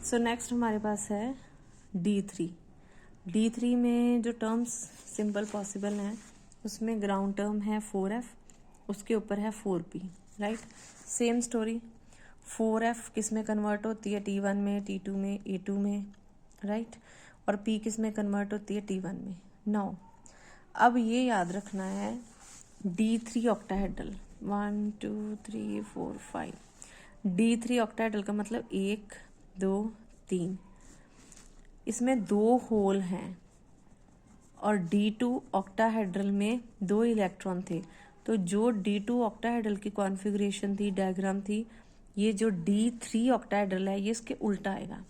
So next हमारे पास है D3। D3 में जो टर्म्स सिंपल पॉसिबल हैं उसमें ग्राउंड टर्म है 4F, उसके ऊपर है 4P, right. Same story, 4F किस में कन्वर्ट होती है, T1 में, T2 में, A2 में, राइट, और P किस में कन्वर्ट होती है, T1 में। नाउ अब ये याद रखना है D3 ऑक्टाहेड्रल, 1 2 3 4 5, D3 ऑक्टाहेड्रल का मतलब 1 2 3, इसमें 2 होल हैं और D2 ऑक्टाहेड्रल में 2 इलेक्ट्रॉन थे। तो जो D2 ऑक्टाहेड्रल की कॉन्फ़िगरेशन थी, डायग्राम थी, ये जो D3 ऑक्टाहेड्रल है ये इसके उल्टा आएगा।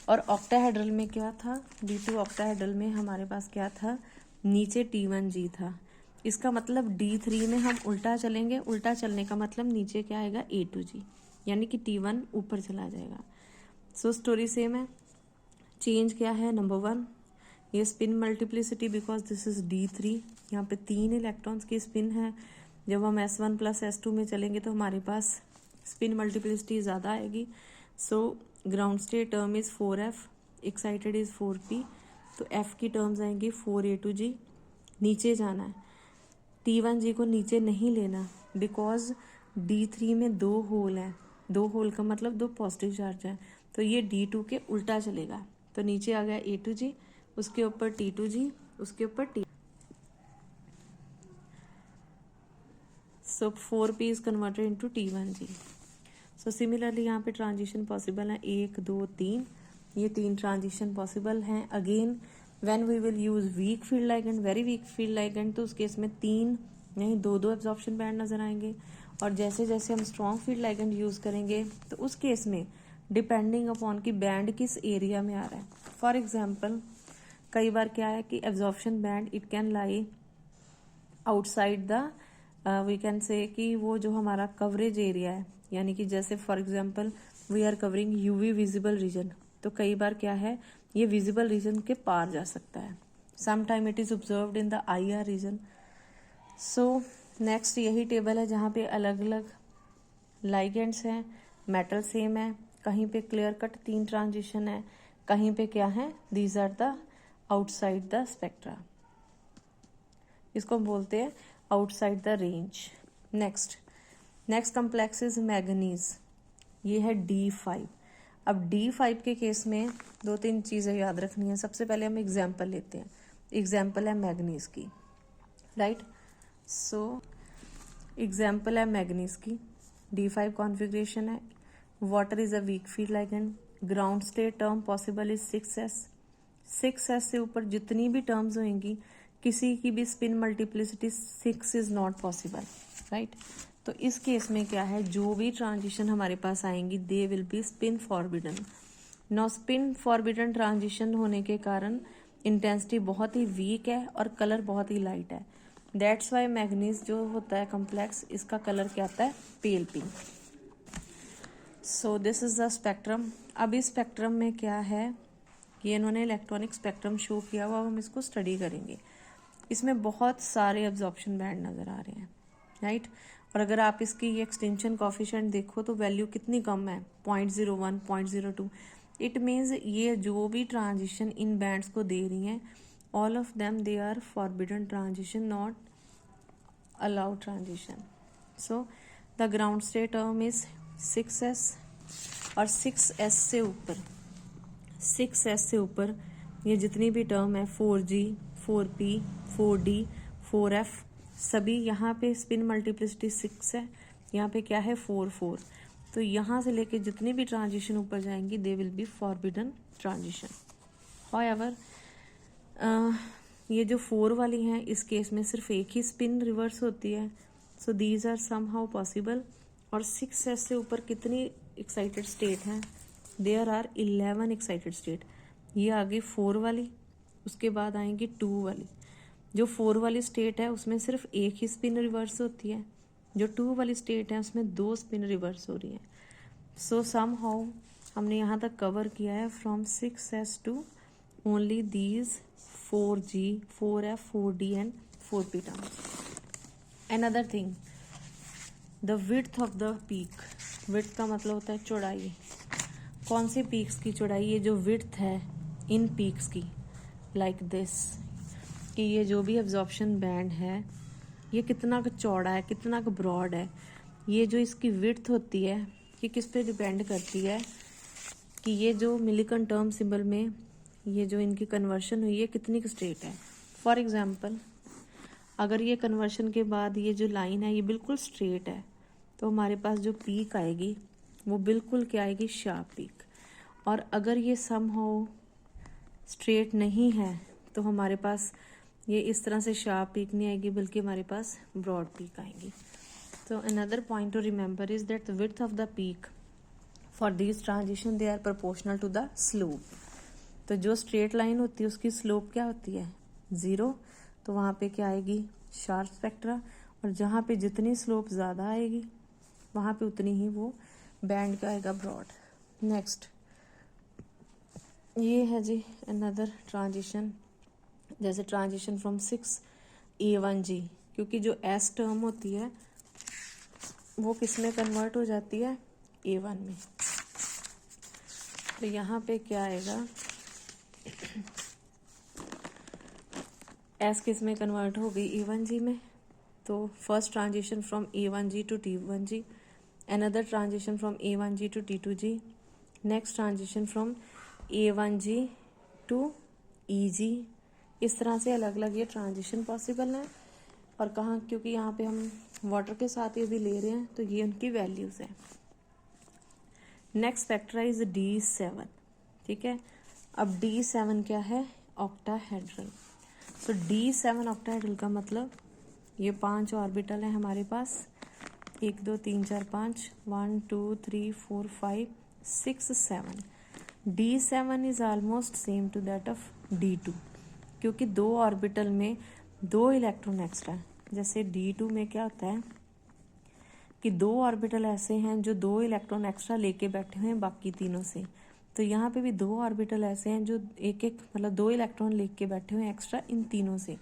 और ऑक्टाहेड्रल में क्या था, D2 ऑक्टाहेड्रल में हमारे पास क्या था, नीचे T1G था। इसका मतलब D3 में हम उल्टा चलेंगे, उल्टा चलने का मतलब नीचे क्या आएगा, A2G, यानी कि T1 ऊपर चला जाएगा। सो स्टोरी सेम है। चेंज क्या है, नंबर 1, ये spin multiplicity because this is D3, यहाँ पे 3 इलेक्ट्रॉन्स की स्पिन है। जब हम S1 प्लस S2 में चलेंगे तो हमारे पास स्पिन मल्टीप्लिसिटी ज़्यादा आएगी। So ground state term is 4F, excited is 4P, तो F की टर्म्स आएंगी 4A2G। नीचे जाना है, T1G को नीचे नहीं लेना बिकॉज D3 में 2 होल हैं, 2 होल का मतलब 2 पॉजिटिव चार्ज है, तो ये D2 के उल्टा चलेगा। तो नीचे आ गया A2G, उसके ऊपर T2G, उसके ऊपर T। So 4P is converted into T1G। So similarly यहाँ पे ट्रांजिशन पॉसिबल है 1 2 3, ये 3 ट्रांजिशन पॉसिबल हैं। Again when we will use weak field ligand, very weak field ligand, तो उस केस में 3 नहीं 2 एब्जॉर्प्शन बैंड नजर आएंगे। और जैसे जैसे हम स्ट्रॉन्ग फील्ड लाइगेंड यूज करेंगे तो उस केस में डिपेंडिंग अपॉन कि बैंड किस एरिया में आ रहा है। फॉर एग्जाम्पल कई बार क्या है कि absorption band it can lie outside the, we can say कि वो जो हमारा कवरेज एरिया है, यानी कि जैसे for example we are covering UV visible region, तो कई बार क्या है ये विजिबल रीजन के पार जा सकता है। Some time it is observed in the IR region. So next यही टेबल है जहाँ पे अलग अलग लाइगेंड्स हैं, मेटल सेम है, कहीं पे क्लियर कट 3 ट्रांजिशन है, कहीं पे क्या है, these are the outside the spectra, इसको हम बोलते हैं outside the range. Next complex is manganese, ये है D5। अब D5 के केस में 2-3 चीज़ें याद रखनी है। सबसे पहले हम एग्जाम्पल लेते हैं, एग्जाम्पल है मैग्नीज की, राइट। सो एग्जाम्पल है मैग्नीज की, D5 कॉन्फ़िगरेशन है, water is a week field ligand, ground state term possible is 6s। 6s से ऊपर जितनी भी टर्म्स होंगी किसी की भी spin multiplicity 6 is not possible, right. तो इस केस में क्या है, जो भी ट्रांजिशन हमारे पास आएंगी they will be spin forbidden. No spin forbidden transition होने के कारण इंटेंसिटी बहुत ही वीक है और कलर बहुत ही लाइट है। दैट्स वाई मैग्नीज जो होता है कम्प्लेक्स, इसका कलर क्या आता है, पेल pink. So this is the spectrum. अब इस स्पेक्ट्रम में क्या है, ये इन्होंने इलेक्ट्रॉनिक स्पेक्ट्रम शो किया हुआ, हम इसको स्टडी करेंगे। इसमें बहुत सारे एब्जॉर्प्शन बैंड नज़र आ रहे हैं, राइट। और अगर आप इसकी ये एक्सटेंशन कॉफिशिएंट देखो तो वैल्यू कितनी कम है, 0.01 0.02। इट मीन्स ये जो भी ट्रांजिशन इन बैंड्स को दे रही हैं all of them they are forbidden transition, not allowed transition. So the ground state term is 6s, और 6s से ऊपर ये जितनी भी टर्म है 4G 4P 4D 4F, सभी यहाँ पे स्पिन मल्टीप्लिसिटी 6 है, यहाँ पे क्या है 4 तो यहाँ से लेके जितनी भी ट्रांजिशन ऊपर जाएंगी दे will B forbidden transition. However ये जो 4 वाली हैं इस केस में सिर्फ एक ही स्पिन रिवर्स होती है, so these are somehow possible. और 6s से ऊपर कितनी एक्साइटेड स्टेट हैं, देयर आर 11 एक्साइटेड स्टेट। ये आ गई 4 वाली, उसके बाद आएंगी 2 वाली। जो 4 वाली स्टेट है उसमें सिर्फ एक ही स्पिन रिवर्स होती है, जो 2 वाली स्टेट है उसमें 2 स्पिन रिवर्स हो रही हैं। सो सम हाउ हमने यहाँ तक कवर किया है from 6s to only these 4G 4F 4D and 4P terms. Another thing, the width of the peak, width का मतलब होता है चौड़ाई। कौन सी पीक्स की चौड़ाई, ये जो विड्थ है इन पीक्स की, लाइक दिस, कि ये जो भी एब्जॉर्प्शन बैंड है ये कितना का चौड़ा है, कितना का ब्रॉड है। ये जो इसकी विड्थ होती है ये किस पे डिपेंड करती है कि ये जो मिलिकन टर्म सिंबल में ये जो इनकी कन्वर्शन हुई है कितनी स्ट्रेट है। फॉर एग्जांपल अगर ये कन्वर्शन के बाद ये जो लाइन है ये बिल्कुल स्ट्रेट है तो हमारे पास जो पीक आएगी वो बिल्कुल क्या आएगी, शार्प पीक। और अगर ये समहाउ स्ट्रेट नहीं है तो हमारे पास ये इस तरह से शार्प पीक नहीं आएगी बल्कि हमारे पास ब्रॉड पीक आएगी। तो another point to remember is that the width of the peak for this transition they are proportional to the slope. तो जो स्ट्रेट लाइन होती है उसकी स्लोप क्या होती है, 0, तो वहाँ पे क्या आएगी, शार्प स्पेक्ट्रा। और जहाँ पे जितनी स्लोप ज़्यादा आएगी वहाँ पे उतनी ही वो बैंड का आएगा ब्रॉड। नेक्स्ट ये है जी अनदर ट्रांजिशन, जैसे ट्रांजिशन फ्रॉम 6A1G, क्योंकि जो S टर्म होती है वो किस में कन्वर्ट हो जाती है, A1 में। तो यहाँ पे क्या आएगा, S किस में कन्वर्ट हो गई, A1G में। तो first transition from A1G to T1G, another transition from A1G to T2G, next transition from A1G to EG। इस तरह से अलग अलग ये ट्रांजिशन पॉसिबल है। और कहाँ, क्योंकि यहाँ पे हम वाटर के साथ ये भी ले रहे हैं तो ये उनकी वैल्यूज है। नेक्स्ट स्पेक्ट्रा इज D7, ठीक है। अब D7 क्या है, ऑक्टाहेड्रल। सो D7 ऑक्टाहेड्रल का मतलब ये 5 ऑर्बिटल है हमारे पास, 1 2 3 4 5, 1 2 3 4 5 6 7। D7 is almost same to that of D2, क्योंकि 2 ऑर्बिटल में 2 इलेक्ट्रॉन एक्स्ट्रा है। जैसे D2 में क्या होता है कि 2 ऑर्बिटल ऐसे हैं जो 2 इलेक्ट्रॉन एक्स्ट्रा लेके बैठे हुए हैं बाकी तीनों से। तो यहाँ पे भी 2 ऑर्बिटल ऐसे हैं जो एक एक मतलब 2 इलेक्ट्रॉन लेके बैठे हुए हैं एक्स्ट्रा इन तीनों से।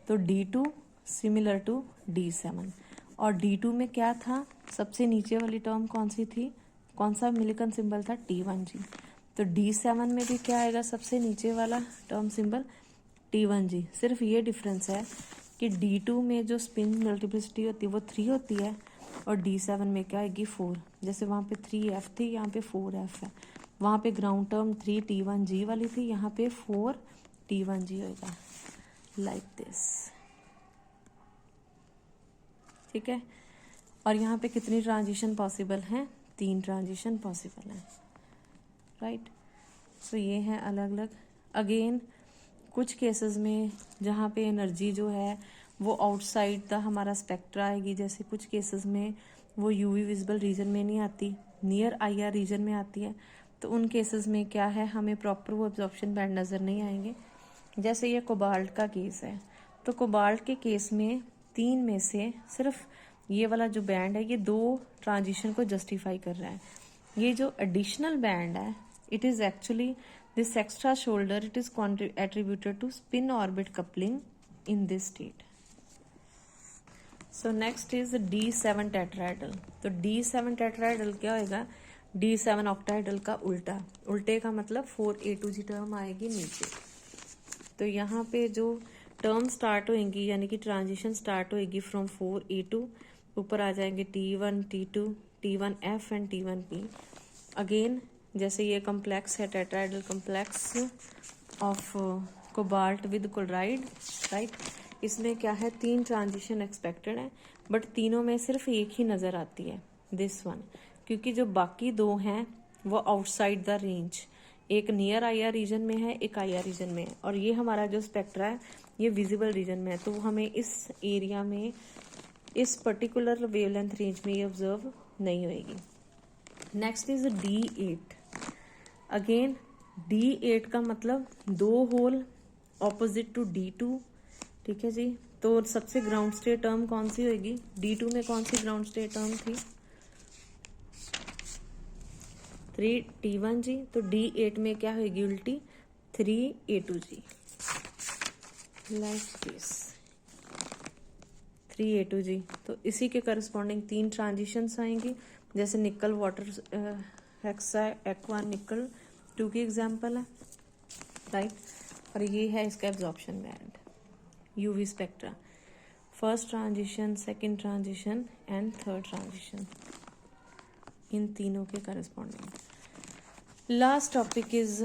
तो D2 सिमिलर टू D7। और D2 में क्या था, सबसे नीचे वाली टर्म कौन सी थी, कौन सा मिलिकन सिंबल था, T1G। तो D7 में भी क्या आएगा, सबसे नीचे वाला टर्म सिंबल T1G। सिर्फ ये डिफरेंस है कि D2 में जो स्पिन मल्टीप्लिसिटी होती है वो 3 होती है और D7 में क्या आएगी, 4। जैसे वहाँ पे 3F थी, यहाँ पे 4F है। वहाँ पे ग्राउंड टर्म 3 T1G वाली थी, यहाँ पे 4 T1G होगा, लाइक दिस, ठीक है। और यहाँ पे कितनी ट्रांजिशन पॉसिबल हैं, 3 ट्रांजिशन पॉसिबल हैं, राइट। तो ये है अलग अलग। अगेन कुछ केसेस में जहाँ पे एनर्जी जो है वो आउटसाइड द हमारा स्पेक्ट्रा आएगी, जैसे कुछ केसेस में वो यूवी विजिबल रीजन में नहीं आती, नियर IR रीजन में आती है। तो उन केसेस में क्या है, हमें प्रॉपर वो एब्जॉर्प्शन बैंड नज़र नहीं आएंगे। जैसे ये कोबाल्ट का केस है, तो कोबाल्ट के केस में 3 में से सिर्फ ये वाला जो बैंड है ये 2 ट्रांजिशन को जस्टिफाई कर रहा है। ये जो एडिशनल बैंड है it is actually this extra shoulder, it is attributed to spin orbit coupling in this state. So next is D7 tetrahedral। तो D7 tetrahedral क्या होएगा, D7 octahedral का उल्टा। उल्टे का मतलब 4A2G टर्म आएगी नीचे। तो यहाँ पे जो टर्म स्टार्ट होएंगी यानी कि ट्रांजिशन स्टार्ट होएगी फ्रॉम 4A2, ऊपर आ जाएंगे T1 T2 T1F and T1P। Again जैसे ये कम्प्लेक्स है tetrahedral complex of cobalt with chloride, right. इसमें क्या है, 3 ट्रांजिशन एक्सपेक्टेड है बट तीनों में सिर्फ एक ही नज़र आती है, दिस वन, क्योंकि जो बाकी 2 हैं वो आउटसाइड द रेंज, एक नियर IR रीजन में है, एक IR रीजन में है। और ये हमारा जो स्पेक्ट्रा है ये विजिबल रीजन में है, तो हमें इस एरिया में इस पर्टिकुलर वेवलेंथ रेंज में ये ऑब्जर्व नहीं होएगी। Next is D8। Again D8 का मतलब 2 होल ऑपोजिट टू D2, ठीक है जी। तो सबसे ग्राउंड स्टेट टर्म कौन सी होगी, D2 में कौन सी ग्राउंड स्टेट टर्म थी, 3 T1G। तो D8 में क्या होगी उल्टी, 3A2G, लाइक दिस, 3A2G। तो इसी के करस्पॉन्डिंग 3 ट्रांजिशंस आएंगी। जैसे निकल वाटर हेक्सा एक्वा निकल 2 की एग्जाम्पल है, राइट। और ये है इसका absorption band, UV spectra, first transition, second transition and third transition, इन तीनों के करस्पॉन्डिंग। Last topic is